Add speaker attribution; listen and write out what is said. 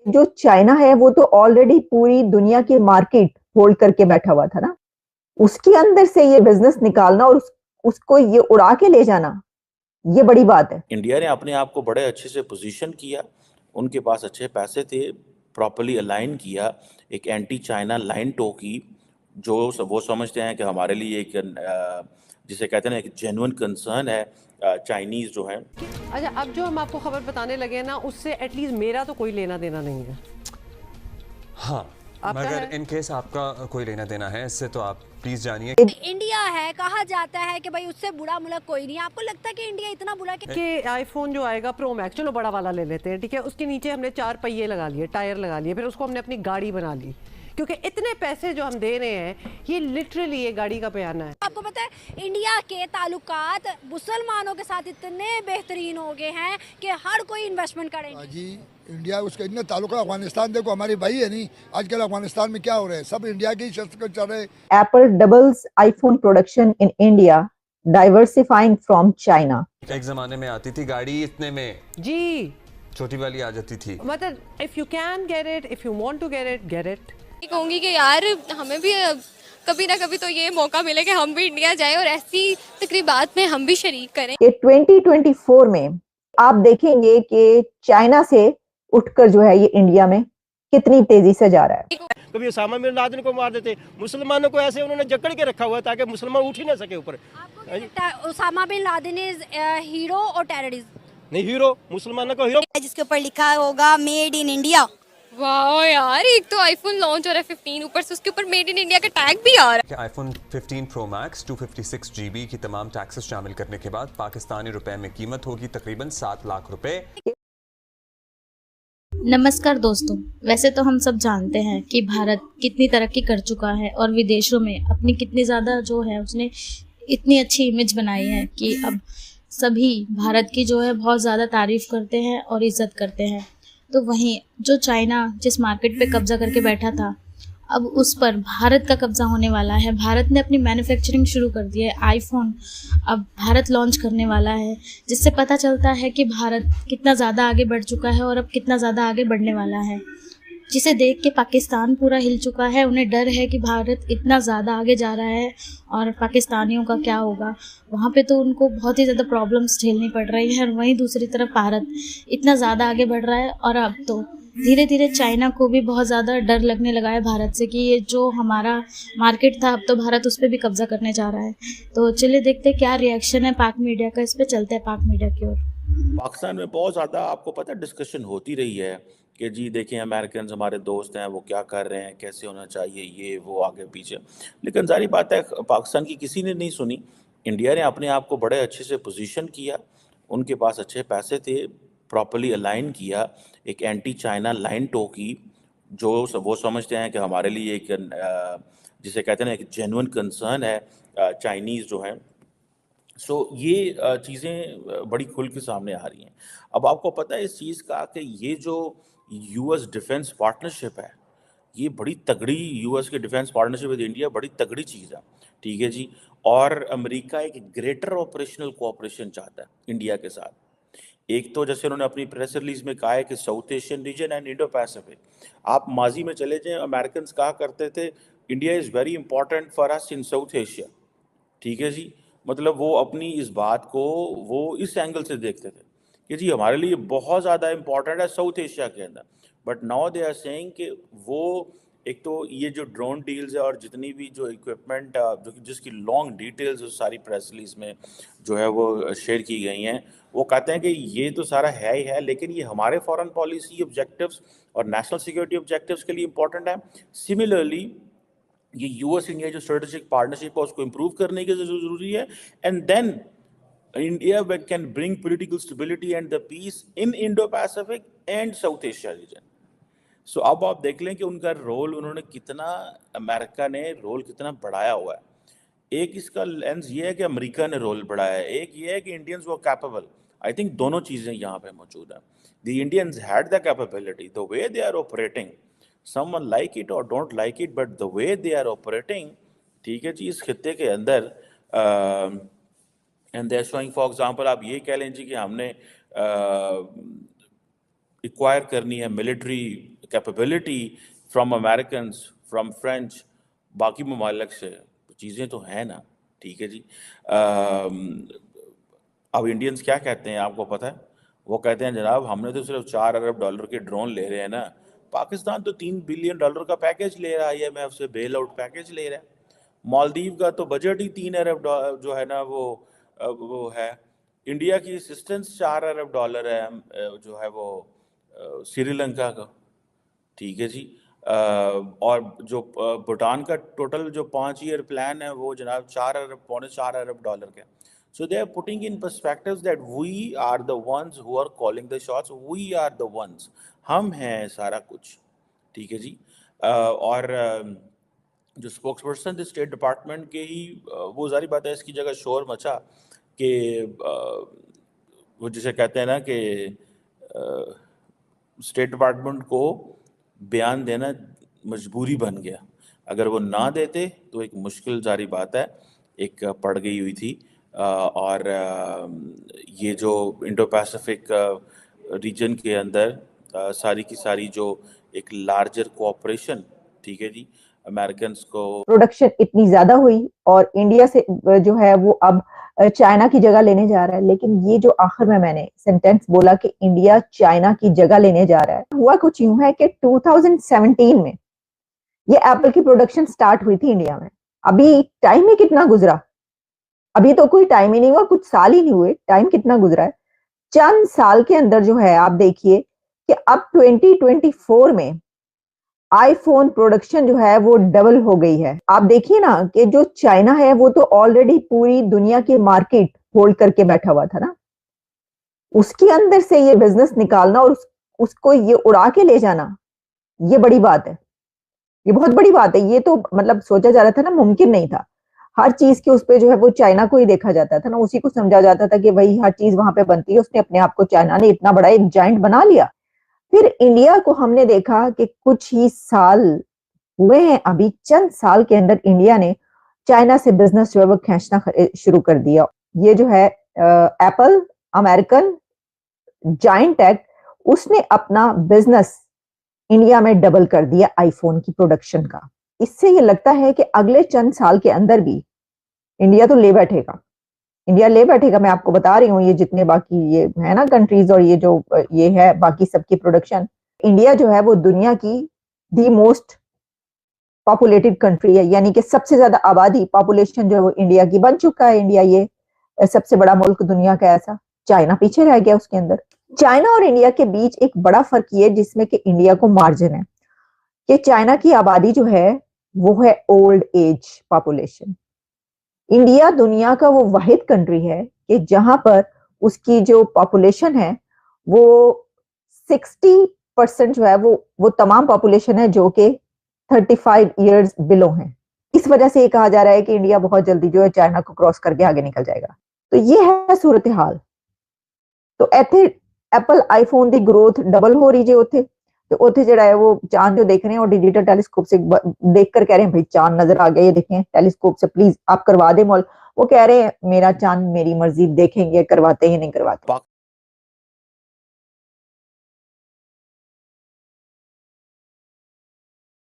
Speaker 1: जो चाइना है वो तो ऑलरेडी पूरी दुनिया की मार्केट होल्ड करके बैठा हुआ था ना, उसके अंदर से ये बिजनेस निकालना और उसको ये उड़ा के ले जाना, ये बड़ी बात है।
Speaker 2: इंडिया ने अपने आप को बड़े अच्छे से पोजीशन किया, उनके पास अच्छे पैसे थे, प्रॉपर्ली अलाइन किया, एक एंटी चाइना लाइन टोकी, जो वो समझते हैं कि हमारे लिए एक जिसे कहते हैं ना एक जेन्युइन कंसर्न है चाइनीज़ जो हैं।
Speaker 3: अच्छा, अब जो हम आपको खबर बताने लगे हैं ना, उससे एटलीस्ट मेरा तो कोई लेना देना नहीं है।
Speaker 4: हाँ, मगर इन केस आपका कोई लेना देना है इससे तो आप प्लीज जानिए।
Speaker 5: इंडिया है, कहा जाता है कि भाई उससे बुरा मुल्क कोई नहीं। आपको लगता है कि इंडिया इतना बुरा
Speaker 3: कि आईफोन जो आएगा प्रो मैक्स, चलो बड़ा वाला ले लेते हैं, ठीक है, उसके नीचे हमने 4 पहिए लगा लिए, टायर लगा लिए, फिर उसको हमने अपनी गाड़ी बना ली, क्योंकि इतने पैसे जो हम दे रहे हैं ये लिटरली ये गाड़ी का बयाना है।
Speaker 5: आपको पता है इंडिया के ताल्लुकात मुसलमानों के साथ इतने बेहतरीन हो गए हैं कि हर कोई इन्वेस्टमेंट करेंगे।
Speaker 6: जी इंडिया उसका इतना ताल्लुक है, अफगानिस्तान देखो हमारे भाई है नहीं, आजकल अफगानिस्तान में क्या हो रहा है, सब इंडिया के ही शस्त्र चल रहे हैं।
Speaker 1: Apple doubles iPhone production in India, diversifying from China.
Speaker 4: एक जमाने में आती थी गाड़ी इतने में
Speaker 3: जी,
Speaker 4: छोटी वाली आ जाती थी।
Speaker 3: मतलब if you can get it, if you want to get it.
Speaker 7: कहूँगी कि यार हमें भी कभी ना कभी तो ये मौका मिले कि हम भी इंडिया जाएं और ऐसी तकरीबात में हम भी शरीक करें।
Speaker 1: ये 2024 में आप देखेंगे कि चाइना से उठकर जो है ये इंडिया में कितनी तेजी से जा रहा है।
Speaker 8: कभी उसामा बिन लादेन को मार देते, मुसलमानों को ऐसे उन्होंने जकड़ के रखा हुआ है ताकि मुसलमान उठ ही ना सके ऊपर।
Speaker 5: Osama bin Laden is hero और टेररिस्ट?
Speaker 8: नहीं, हीरो, मुसलमानों को हीरो।
Speaker 5: जिसके ऊपर लिखा होगा मेड इन इंडिया।
Speaker 7: वाह यार, एक तो आईफोन लॉन्च हो रहा है 15, ऊपर से उसके ऊपर मेड इन इंडिया का टैग भी आ रहा है।
Speaker 4: आईफोन 15 प्रो मैक्स 256 GB की तमाम टैक्सेस शामिल करने के बाद पाकिस्तानी रुपए में कीमत होगी तकरीबन 7 लाख रुपए।
Speaker 9: नमस्कार दोस्तों, वैसे तो हम सब जानते हैं कि भारत कितनी तरक्की कर चुका है और विदेशों में अपनी कितनी ज़्यादा जो है उसने इतनी अच्छी इमेज बनाई है कि अब सभी भारत की जो है बहुत ज़्यादा तारीफ़ करते हैं और इज़्ज़त करते हैं। तो वहीं जो चाइना जिस मार्केट पे कब्ज़ा करके बैठा था, अब उस पर भारत का कब्ज़ा होने वाला है। भारत ने अपनी मैन्युफैक्चरिंग शुरू कर दी है, आईफोन अब भारत लॉन्च करने वाला है, जिससे पता चलता है कि भारत कितना ज़्यादा आगे बढ़ चुका है और अब कितना ज़्यादा आगे बढ़ने वाला है, जिसे देख के पाकिस्तान पूरा हिल चुका है। उन्हें डर है कि भारत इतना ज़्यादा आगे जा रहा है और पाकिस्तानियों का क्या होगा। वहाँ पे तो उनको बहुत ही ज़्यादा प्रॉब्लम्स झेलनी पड़ रही है और वहीं दूसरी तरफ भारत इतना ज़्यादा आगे बढ़ रहा है और अब तो धीरे धीरे चाइना को भी बहुत ज़्यादा डर लगने लगा है भारत से कि ये जो हमारा मार्केट था अब तो भारत उस पर भी कब्जा करने जा रहा है। तो चलिए देखते हैं क्या रिएक्शन है पाक मीडिया का इस पर। चलते हैं पाक मीडिया की ओर।
Speaker 2: पाकिस्तान में बहुत ज़्यादा आपको पता है डिस्कशन होती रही है कि जी देखें अमेरिकन हमारे दोस्त हैं, वो क्या कर रहे हैं, कैसे होना चाहिए, ये वो आगे पीछे। लेकिन जारी बात है पाकिस्तान की किसी ने नहीं सुनी। इंडिया ने अपने आप को बड़े अच्छे से पोजीशन किया, उनके पास अच्छे पैसे थे, प्रॉपर्ली अलाइन किया, एक एंटी चाइना लाइन टोकी, जो वो समझते हैं कि हमारे लिए एक जिसे कहते हैं ना एक जेन्युइन कंसर्न है चाइनीज़ जो हैं। सो ये चीज़ें बड़ी खुल के सामने आ रही हैं। अब आपको पता है इस चीज़ का कि ये जो यूएस डिफेंस पार्टनरशिप है, ये बड़ी तगड़ी यूएस की डिफेंस पार्टनरशिप विद इंडिया बड़ी तगड़ी चीज़ है, ठीक है जी। और अमेरिका एक ग्रेटर ऑपरेशनल कोऑपरेशन चाहता है इंडिया के साथ। एक तो जैसे उन्होंने अपनी प्रेस रिलीज में कहा है कि south Asian region and Indo Pacific. आप माजी में चले जाएं, अमेरिकन कहा करते थे India is very important for us in south Asia, ठीक है जी। मतलब वो अपनी इस बात को वो इस एंगल से देखते थे कि जी हमारे लिए बहुत ज़्यादा इम्पॉर्टेंट है साउथ एशिया के अंदर। But now they are saying कि वो एक तो ये जो ड्रोन डील्स है और जितनी भी जो इक्विपमेंट जो जिसकी लॉन्ग डिटेल्स उस सारी प्रेस रिलीज में जो है वो शेयर की गई हैं, वो कहते हैं कि ये तो सारा है ही है, लेकिन ये हमारे फॉरेन पॉलिसी ऑब्जेक्टिव्स और नेशनल सिक्योरिटी ऑब्जेक्टिव्स के लिए इम्पोर्टेंट है। सिमिलरली ये यूएस इंडिया जो स्ट्रेटेजिक पार्टनरशिप है उसको इम्प्रूव करने की ज़रूरी है। And then India can bring political stability and the peace in Indo Pacific and South Asia region. So अब आप देख लें कि उनका रोल उन्होंने कितना, अमेरिका ने रोल कितना बढ़ाया हुआ है। एक इसका लेंस ये है कि अमेरिका ने रोल बढ़ाया है, एक ये है कि इंडियंस वो कैपेबल। आई थिंक दोनों चीज़ें यहाँ पे मौजूद हैं। The Indians had the capability, the way they are operating, someone like it or don't like it, but the way they are operating, ठीक है जी, इस खित्ते के अंदर and they are showing for example आप ये कह लें जी कि हमने एक्वायर करनी है military capability from American, from French, बाकी ममालिक से चीज़ें तो हैं ना, ठीक है जी। अब इंडियंस क्या कहते हैं आपको पता है? वो कहते हैं जनाब हमने तो सिर्फ $4 अरब के ड्रोन ले रहे हैं ना, पाकिस्तान तो $3 बिलियन का पैकेज ले रहा है, IMF से बेल आउट पैकेज ले रहा है। मालदीव का तो बजट ही 3 अरब जो है ना वो है। इंडिया की असिस्टेंस $4 अरब है, जो है वो श्रीलंका का, ठीक है जी। और जो भूटान का टोटल जो 5 ईयर प्लान है वो जनाब पौने 4 अरब डॉलर का। So they are putting in perspectives that we are the ones who are calling the shots, we are the ones, हम हैं सारा कुछ, ठीक है जी। और जो स्पोक्स पर्सन थे स्टेट डिपार्टमेंट के ही, वो जारी बात है इसकी जगह शोर मचा कि वो जिसे कहते हैं ना कि स्टेट डिपार्टमेंट को बयान देना मजबूरी बन गया। अगर वो ना देते तो एक मुश्किल जारी बात है एक पड़ गई हुई थी। और ये जो इंडो पैसिफिक रीजन के अंदर सारी की सारी जो एक लार्जर कोऑपरेशन, ठीक है जी, अमेरिकन को
Speaker 1: प्रोडक्शन इतनी ज्यादा हुई और इंडिया से जो है वो अब चाइना की जगह लेने जा रहा है। लेकिन ये जो आखिर में मैंने सेंटेंस बोला कि इंडिया चाइना की जगह लेने जा रहा है, हुआ कुछ यूं है कि 2017 में ये एप्पल की प्रोडक्शन स्टार्ट हुई थी इंडिया में। अभी टाइम ही कितना गुजरा, अभी तो कोई टाइम ही नहीं हुआ, कुछ साल ही नहीं हुए, टाइम कितना गुजरा है। चंद साल के अंदर जो है आप देखिए कि अब 2024 में आईफोन प्रोडक्शन जो है वो डबल हो गई है। आप देखिए ना कि जो चाइना है वो तो ऑलरेडी पूरी दुनिया की मार्केट होल्ड करके बैठा हुआ था ना, उसके अंदर से ये बिजनेस निकालना और उसको ये उड़ा के ले जाना, ये बड़ी बात है, ये बहुत बड़ी बात है। ये तो मतलब सोचा जा रहा था ना, मुमकिन नहीं था। हर चीज के उस पे जो है वो चाइना को ही देखा जाता था ना, उसी को समझा जाता था कि वही हर चीज वहां पे बनती है। उसने अपने आप को, चाइना ने इतना बड़ा एक जाइंट बना लिया। फिर इंडिया को हमने देखा कि कुछ ही साल हुए हैं, अभी चंद साल के अंदर इंडिया ने चाइना से बिजनेस जो है वो खींचना शुरू कर दिया। ये जो है एप्पल, अमेरिकन जाइंट टेक, उसने अपना बिजनेस इंडिया में डबल कर दिया आईफोन की प्रोडक्शन का। इससे ये लगता है कि अगले चंद साल के अंदर भी इंडिया तो ले बैठेगा, इंडिया ले बैठेगा। मैं आपको बता रही हूँ, ये जितने बाकी ये है ना कंट्रीज और ये जो ये है बाकी सबकी प्रोडक्शन, इंडिया जो है वो दुनिया की दी मोस्ट पॉपुलेटेड कंट्री है, यानी कि सबसे ज्यादा आबादी, पॉपुलेशन जो है वो इंडिया की बन चुका है। इंडिया ये सबसे बड़ा मुल्क दुनिया का ऐसा, चाइना पीछे रह गया उसके अंदर। चाइना और इंडिया के बीच एक बड़ा फर्क ये है जिसमें कि इंडिया को मार्जिन है कि चाइना की आबादी जो है वो है ओल्ड एज पॉपुलेशन। इंडिया दुनिया का वो वाहिद कंट्री है कि जहां पर उसकी जो पॉपुलेशन है वो 60% जो है वो तमाम पॉपुलेशन है जो कि 35 इयर्स बिलो है। इस वजह से ये कहा जा रहा है कि इंडिया बहुत जल्दी जो है चाइना को क्रॉस करके आगे निकल जाएगा। तो ये है सूरत हाल। तो ऐसे एप्पल आईफोन की ग्रोथ डबल हो रही है उथे, तो उथे जड़ा है वो चांद जो देख रहे हैं और डिजिटल टेलीस्कोप से देख कर कह रहे हैं भाई चांद नजर आ गया, ये देखें टेलीस्कोप से, प्लीज आप करवा दे मॉल। वो कह रहे हैं मेरा चांद मेरी मर्जी, देखेंगे करवाते ही नहीं करवाते।